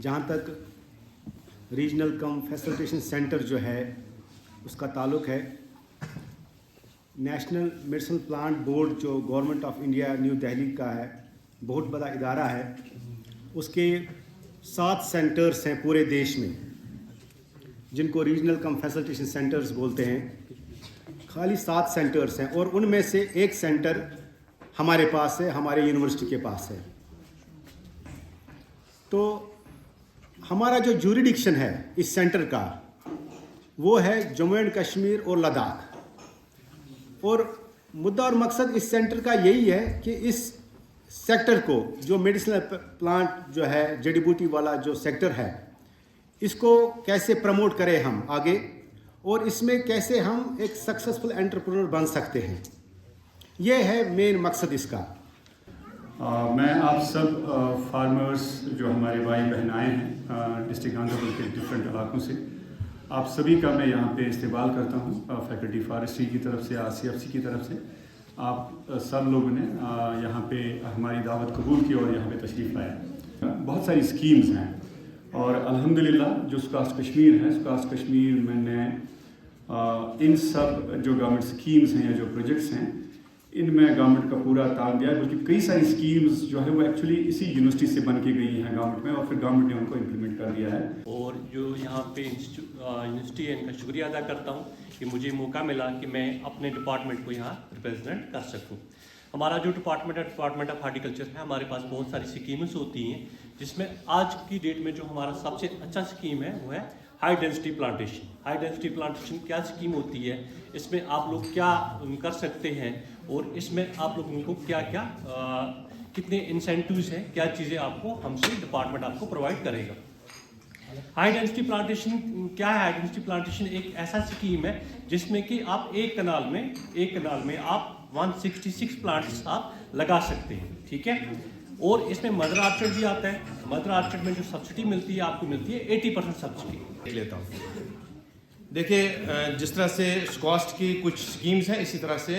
جہاں تک ریجنل کم facilitation centre جو ہے اس کا تعلق ہے، نیشنل میڈیسنل پلانٹ بورڈ جو government of India new Delhi کا ہے، بہت بڑا ادارہ ہے، اس کے 7 سینٹرز ہیں پورے دیش میں جن کو ریجنل کم فیسلٹیشن سینٹرز بولتے ہیں. خالی 7 سینٹرز ہیں اور ان میں سے ایک سینٹر ہمارے پاس ہے، ہمارے یونیورسٹی کے پاس ہے. تو ہمارا جو جوریڈکشن ہے اس سینٹر کا وہ ہے جموں اینڈ کشمیر اور لداخ، اور مدعا اور مقصد اس سینٹر کا یہی ہے کہ اس سیکٹر کو، جو میڈیسنل پلانٹ جو ہے، جڑی بوٹی والا جو سیکٹر ہے، اس کو کیسے پروموٹ کریں ہم آگے، اور اس میں کیسے ہم ایک سکسیسفل انٹرپرینور بن سکتے ہیں. یہ ہے مین مقصد اس کا. میں آپ سب فارمرز جو ہمارے بھائی بہن آئے ہیں ڈسٹرکٹ گاندربل کے ڈفرینٹ علاقوں سے، آپ سبھی کا میں یہاں پہ استقبال کرتا ہوں فیکلٹی فارسٹری کی طرف سے، RCFC کی طرف سے. آپ سب لوگوں نے یہاں پہ ہماری دعوت قبول کی اور یہاں پہ تشریف لایا. بہت ساری اسکیمز ہیں اور الحمدللہ جو سکاسٹ کشمیر ہے، سکاسٹ کشمیر میں نے ان سب جو گورنمنٹ اسکیمز ہیں یا جو پروجیکٹس ہیں، ان میں گورنمنٹ کا پورا تعاون دیا ہے. بلکہ کئی ساری اسکیمز جو ہے وہ ایکچولی اسی یونیورسٹی سے بن کے گئی ہیں گورنمنٹ میں، اور پھر گورنمنٹ نے ان کو امپلیمنٹ کر دیا ہے. اور جو یہاں پہ یونیورسٹی ہے، ان کا شکریہ ادا کرتا ہوں کہ مجھے موقع ملا کہ میں اپنے ڈپارٹمنٹ کو یہاں ریپرزینٹ کر سکوں. ہمارا جو ڈپارٹمنٹ ہے، ڈپارٹمنٹ آف ہارٹیکلچر ہے، ہمارے پاس بہت ساری اسکیمز ہوتی ہیں، جس میں آج کی ڈیٹ میں جو ہمارا سب سے اچھا اسکیم ہے وہ ہے high density plantation. High density plantation کیا اسکیم ہوتی ہے، اس میں آپ لوگ کیا کر سکتے ہیں، اور اس میں آپ لوگوں کو کیا کیا کتنے انسینٹیوز ہیں، کیا چیزیں آپ کو ہم سے ڈپارٹمنٹ آپ کو پرووائڈ کرے گا. ہائی ڈینسٹی پلانٹیشن کیا ہے؟ ہائی ڈینسٹی پلانٹیشن ایک ایسا اسکیم ہے جس میں کہ آپ ایک کنال میں آپ 166 پلانٹس آپ لگا سکتے ہیں. ٹھیک ہے، اور اس میں مدر آرچرڈ بھی آتا ہے. مدر آرچرڈ میں جو سبسڈی ملتی ہے آپ کو ملتی ہے 80% سبسڈی. لیتا ہوں. دیکھیے، جس طرح سے سکاسٹ کی کچھ اسکیمز ہیں، اسی طرح سے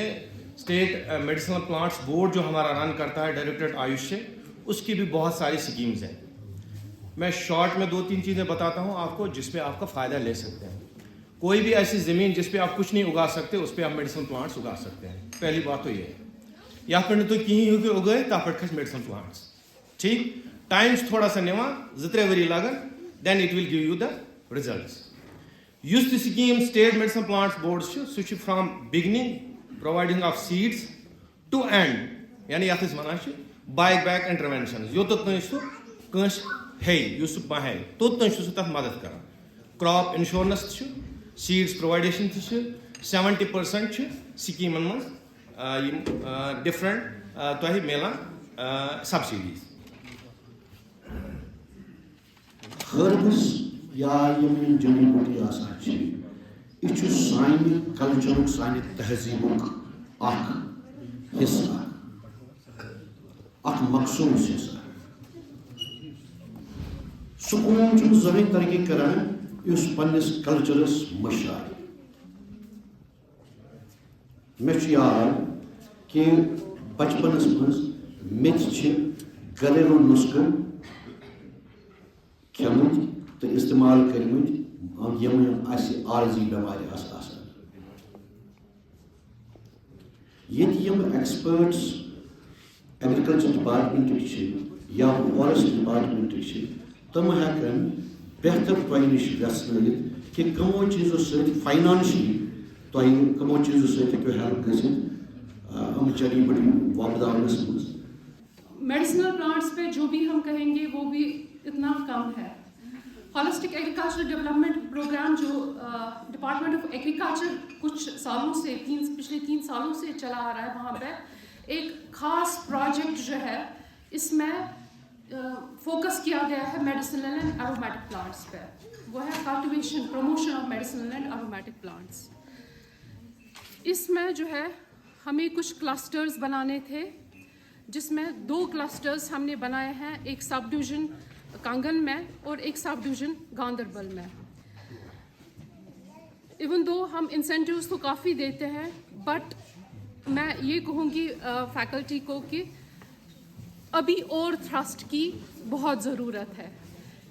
اسٹیٹ میڈیسنل پلانٹس بورڈ جو ہمارا رن کرتا ہے ڈائریکٹریٹ آیوش سے، اس کی بھی بہت ساری اسکیمز ہیں. میں شارٹ میں 2-3 چیزیں بتاتا ہوں آپ کو جس پہ آپ کا فائدہ لے سکتے ہیں. کوئی بھی ایسی زمین جس پہ آپ کچھ نہیں اگا سکتے، اس پہ آپ میڈیسنل پلانٹس اگا سکتے ہیں. پہلی بات تو یہ ہے. یا پھر تو کہیں ہو کے اگائے تا پہ کھس میڈیسنل پلانٹس. ٹھیک، ٹائمس تھوڑا سا نوان 2-3 ؤری لگن، then it will give you the results. یُس تہِ scheme state medicinal plants board چھُ، سُہ چھُ from beginning providing of seeds to end, یعنی یتھ أسۍ وَنان چھِ بیک بیک انٹروینشنز. یوٚتَتھ تانۍ سُہ کٲنٛسہِ ہیٚیہِ، یُس سُہ پانہٕ ہیٚیہِ، توٚت تانۍ چھُ سُہ تَتھ مدد کران. کراپ انشورنس تہِ چھُ، سیڈس پرووایڈیشن تہِ چھِ، 70% چھِ سکیٖمن منٛز یِم ڈفرنٹ تۄہہِ میلان سبسڈیز. ہربس یا یم جڑی بوٹی آسان چھ، یہ چھ سانہ کلچرک، سانہ تہذیبک اخ حصہ، اخ مخصوص حصہ. سکون چھ زمین ترقی کران اس پنس کلچرس مشار. مے چھ یاد کہ بچپنس مز مت گھریلو نسخہ کھمت تو استعمال کرمت یم عارضی بیمار آسان. یہ ایکسپرٹس ایگریکلچر ڈپارٹمنٹ یا فارسٹ ڈپارٹمنٹ تم ہیکن بہتر تہ نش ویسنائت کہ کمو چیزوں ست فائنانشلی تہ کمو چیزوں ست ہیکو ہیلپ گھت جڑی بوٹی وۄپداونس مز. میڈیسنل پلانٹس پہ جو بھی ہم کہیں گے وہ بھی اتنا کم ہے. ہالسٹک ایگریکلچر ڈیولپمنٹ پروگرام جو ڈپارٹمنٹ آف ایگریکلچر کچھ سالوں سے پچھلے 3 سالوں سے چلا آ رہا ہے، وہاں پہ ایک خاص پروجیکٹ جو ہے اس میں فوکس کیا گیا ہے میڈیسنل اینڈ ارومیٹک پلانٹس پہ. وہ ہے cultivation promotion of medicinal and aromatic plants. اس میں جو ہے ہمیں کچھ کلسٹرز بنانے تھے، جس میں 2 کلسٹرز ہم نے بنائے ہیں، ایک سب ڈویژن کانگن میں اور ایک سب ڈویژن گاندربل میں. ایون دو ہم انسینٹیوز تو کافی دیتے ہیں، بٹ میں یہ کہوں گی فیکلٹی کو کہ ابھی اور تھرسٹ کی بہت ضرورت ہے.